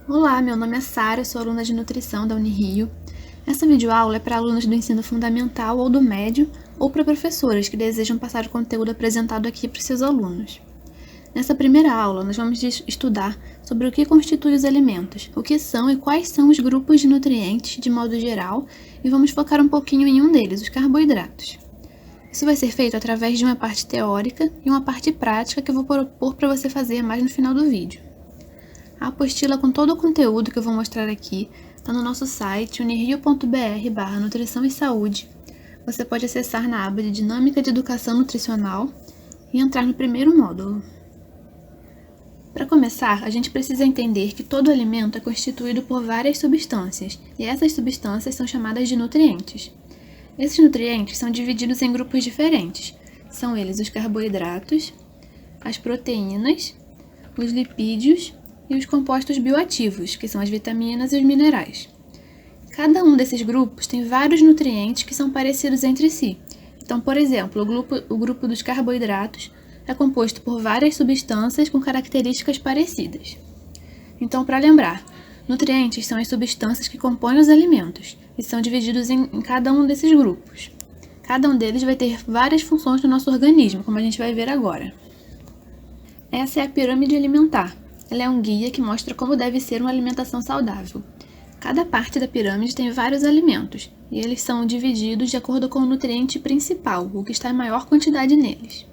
Olá, meu nome é Sara, eu sou aluna de nutrição da Unirio. Essa videoaula é para alunos do ensino fundamental ou do médio, ou para professores que desejam passar o conteúdo apresentado aqui para os seus alunos. Nessa primeira aula, nós vamos estudar sobre o que constitui os alimentos, o que são e quais são os grupos de nutrientes de modo geral, e vamos focar um pouquinho em um deles, os carboidratos. Isso vai ser feito através de uma parte teórica e uma parte prática que eu vou propor para você fazer mais no final do vídeo. A apostila com todo o conteúdo que eu vou mostrar aqui está no nosso site unirio.br/nutrição e saúde. Você pode acessar na aba de Dinâmica de Educação Nutricional e entrar no primeiro módulo. Para começar, a gente precisa entender que todo alimento é constituído por várias substâncias, e essas substâncias são chamadas de nutrientes. Esses nutrientes são divididos em grupos diferentes. São eles os carboidratos, as proteínas, os lipídios e os compostos bioativos, que são as vitaminas e os minerais. Cada um desses grupos tem vários nutrientes que são parecidos entre si. Então, por exemplo, o grupo dos carboidratos é composto por várias substâncias com características parecidas. Então, para lembrar, nutrientes são as substâncias que compõem os alimentos e são divididos em cada um desses grupos. Cada um deles vai ter várias funções no nosso organismo, como a gente vai ver agora. Essa é a pirâmide alimentar. Ela é um guia que mostra como deve ser uma alimentação saudável. Cada parte da pirâmide tem vários alimentos, e eles são divididos de acordo com o nutriente principal, o que está em maior quantidade neles.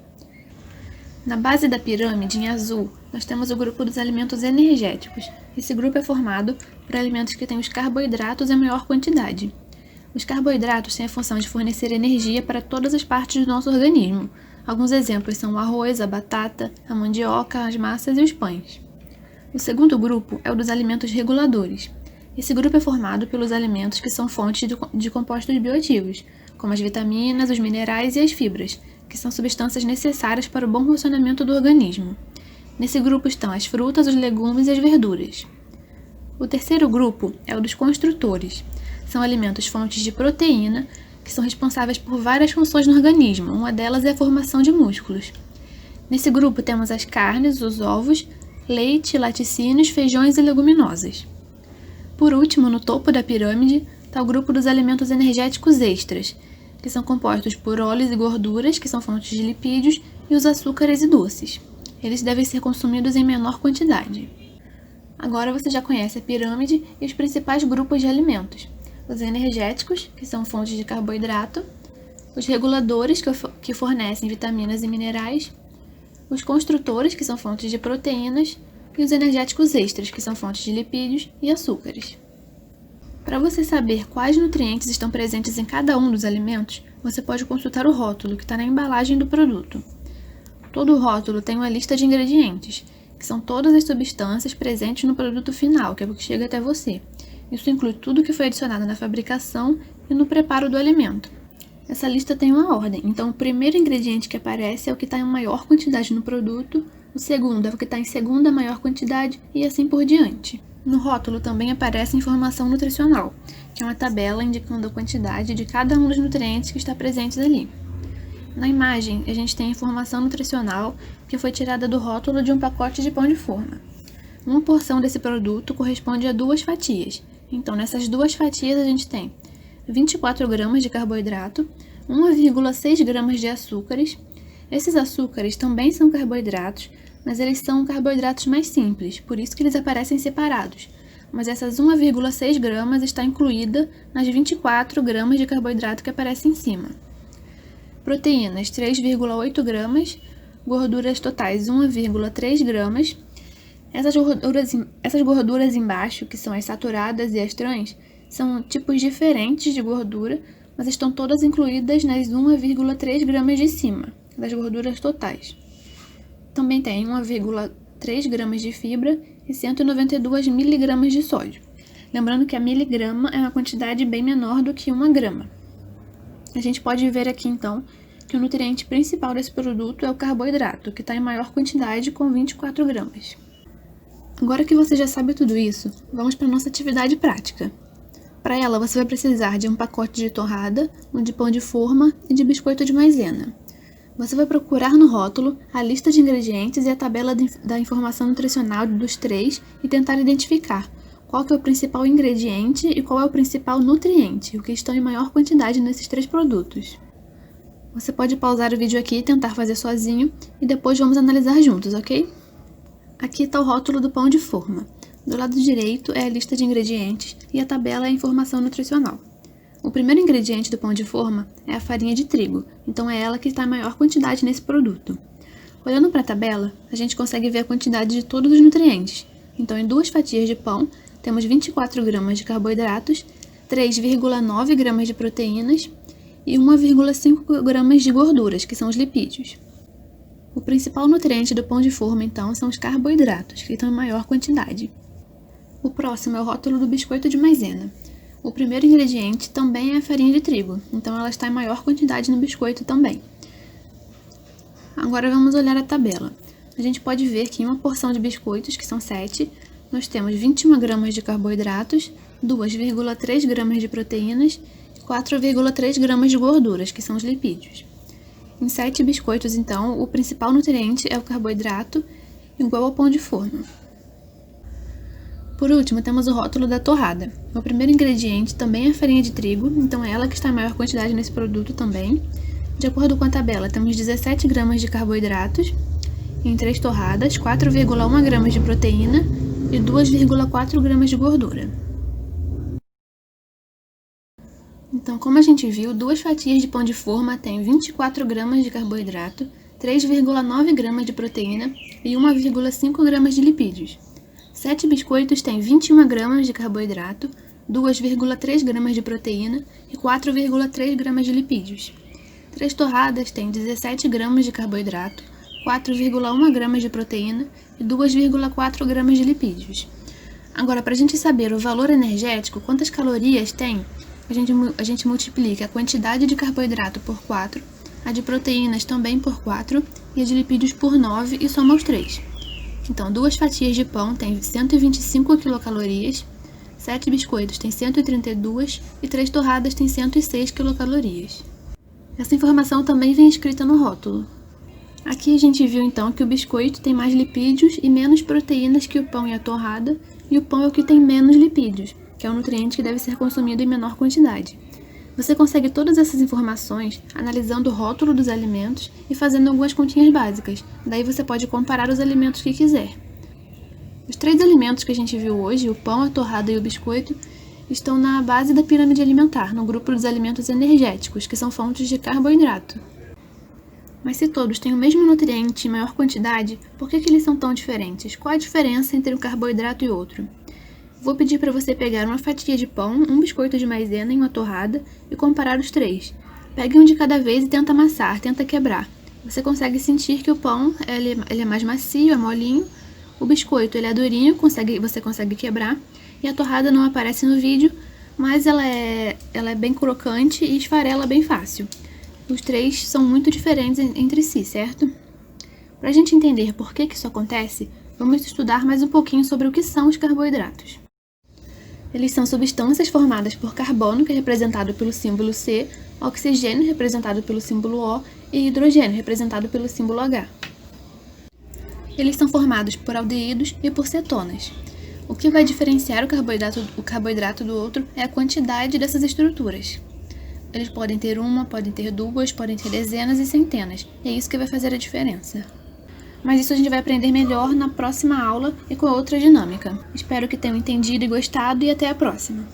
Na base da pirâmide, em azul, nós temos o grupo dos alimentos energéticos. Esse grupo é formado por alimentos que têm os carboidratos em maior quantidade. Os carboidratos têm a função de fornecer energia para todas as partes do nosso organismo. Alguns exemplos são o arroz, a batata, a mandioca, as massas e os pães. O segundo grupo é o dos alimentos reguladores. Esse grupo é formado pelos alimentos que são fontes de compostos bioativos, como as vitaminas, os minerais e as fibras, que são substâncias necessárias para o bom funcionamento do organismo. Nesse grupo estão as frutas, os legumes e as verduras. O terceiro grupo é o dos construtores. São alimentos fontes de proteína, que são responsáveis por várias funções no organismo, uma delas é a formação de músculos. Nesse grupo temos as carnes, os ovos, leite, laticínios, feijões e leguminosas. Por último, no topo da pirâmide, está o grupo dos alimentos energéticos extras, que são compostos por óleos e gorduras, que são fontes de lipídios, e os açúcares e doces. Eles devem ser consumidos em menor quantidade. Agora você já conhece a pirâmide e os principais grupos de alimentos. Os energéticos, que são fontes de carboidrato, os reguladores, que fornecem vitaminas e minerais, os construtores, que são fontes de proteínas, e os energéticos extras, que são fontes de lipídios e açúcares. Para você saber quais nutrientes estão presentes em cada um dos alimentos, você pode consultar o rótulo, que está na embalagem do produto. Todo rótulo tem uma lista de ingredientes, que são todas as substâncias presentes no produto final, que é o que chega até você. Isso inclui tudo que foi adicionado na fabricação e no preparo do alimento. Essa lista tem uma ordem, então o primeiro ingrediente que aparece é o que está em maior quantidade no produto, o segundo é o que está em segunda maior quantidade e assim por diante. No rótulo também aparece informação nutricional, que é uma tabela indicando a quantidade de cada um dos nutrientes que está presentes ali. Na imagem, a gente tem a informação nutricional que foi tirada do rótulo de um pacote de pão de forma. Uma porção desse produto corresponde a 2 fatias, então nessas 2 fatias a gente tem 24 gramas de carboidrato, 1,6 gramas de açúcares. Esses açúcares também são carboidratos, mas eles são carboidratos mais simples, por isso que eles aparecem separados. Mas essas 1,6 gramas está incluída nas 24 gramas de carboidrato que aparece em cima. Proteínas, 3,8 gramas, gorduras totais, 1,3 gramas. Essas gorduras embaixo, que são as saturadas e as trans, são tipos diferentes de gordura, mas estão todas incluídas nas 1,3 gramas de cima, das gorduras totais. Também tem 1,3 gramas de fibra e 192 miligramas de sódio. Lembrando que a miligrama é uma quantidade bem menor do que 1 grama. A gente pode ver aqui, então, que o nutriente principal desse produto é o carboidrato, que está em maior quantidade, com 24 gramas. Agora que você já sabe tudo isso, vamos para a nossa atividade prática. Para ela, você vai precisar de um pacote de torrada, um de pão de forma e de biscoito de maisena. Você vai procurar no rótulo a lista de ingredientes e a tabela da informação nutricional dos três e tentar identificar qual que é o principal ingrediente e qual é o principal nutriente, o que estão em maior quantidade nesses 3 produtos. Você pode pausar o vídeo aqui e tentar fazer sozinho, e depois vamos analisar juntos, ok? Aqui está o rótulo do pão de forma. Do lado direito é a lista de ingredientes e a tabela é a informação nutricional. O primeiro ingrediente do pão de forma é a farinha de trigo, então é ela que está em maior quantidade nesse produto. Olhando para a tabela, a gente consegue ver a quantidade de todos os nutrientes. Então, em 2 fatias de pão, temos 24 gramas de carboidratos, 3,9 gramas de proteínas e 1,5 gramas de gorduras, que são os lipídios. O principal nutriente do pão de forma, então, são os carboidratos, que estão em maior quantidade. O próximo é o rótulo do biscoito de maisena. O primeiro ingrediente também é a farinha de trigo, então ela está em maior quantidade no biscoito também. Agora vamos olhar a tabela. A gente pode ver que em uma porção de biscoitos, que são 7, nós temos 21 gramas de carboidratos, 2,3 gramas de proteínas e 4,3 gramas de gorduras, que são os lipídios. Em 7 biscoitos, então, o principal nutriente é o carboidrato, igual ao pão de forma. Por último, temos o rótulo da torrada. O primeiro ingrediente também é a farinha de trigo, então é ela que está em maior quantidade nesse produto também. De acordo com a tabela, temos 17 gramas de carboidratos, em 3 torradas, 4,1 gramas de proteína e 2,4 gramas de gordura. Então, como a gente viu, 2 fatias de pão de forma têm 24 gramas de carboidrato, 3,9 gramas de proteína e 1,5 gramas de lipídios. 7 biscoitos têm 21 gramas de carboidrato, 2,3 gramas de proteína e 4,3 gramas de lipídios. 3 torradas têm 17 gramas de carboidrato, 4,1 gramas de proteína e 2,4 gramas de lipídios. Agora, para a gente saber o valor energético, quantas calorias tem, a gente multiplica a quantidade de carboidrato por 4, a de proteínas também por 4 e a de lipídios por 9 e soma os 3. Então, 2 fatias de pão têm 125 quilocalorias, 7 biscoitos têm 132 e 3 torradas têm 106 quilocalorias. Essa informação também vem escrita no rótulo. Aqui a gente viu então que o biscoito tem mais lipídios e menos proteínas que o pão e a torrada, e o pão é o que tem menos lipídios, que é um nutriente que deve ser consumido em menor quantidade. Você consegue todas essas informações analisando o rótulo dos alimentos e fazendo algumas continhas básicas, daí você pode comparar os alimentos que quiser. Os 3 alimentos que a gente viu hoje, o pão, a torrada e o biscoito, estão na base da pirâmide alimentar, no grupo dos alimentos energéticos, que são fontes de carboidrato. Mas se todos têm o mesmo nutriente em maior quantidade, por que eles são tão diferentes? Qual a diferença entre um carboidrato e outro? Vou pedir para você pegar uma fatia de pão, um biscoito de maisena e uma torrada e comparar os 3. Pegue um de cada vez e tenta amassar, tenta quebrar. Você consegue sentir que o pão ele é mais macio, é molinho, o biscoito ele é durinho, você consegue quebrar, e a torrada não aparece no vídeo, mas ela é bem crocante e esfarela bem fácil. Os 3 são muito diferentes entre si, certo? Para a gente entender por que isso acontece, vamos estudar mais um pouquinho sobre o que são os carboidratos. Eles são substâncias formadas por carbono, que é representado pelo símbolo C, oxigênio, representado pelo símbolo O, e hidrogênio, representado pelo símbolo H. Eles são formados por aldeídos e por cetonas. O que vai diferenciar o carboidrato do outro é a quantidade dessas estruturas. Eles podem ter uma, podem ter 2, podem ter dezenas e centenas, e é isso que vai fazer a diferença. Mas isso a gente vai aprender melhor na próxima aula e com outra dinâmica. Espero que tenham entendido e gostado, e até a próxima!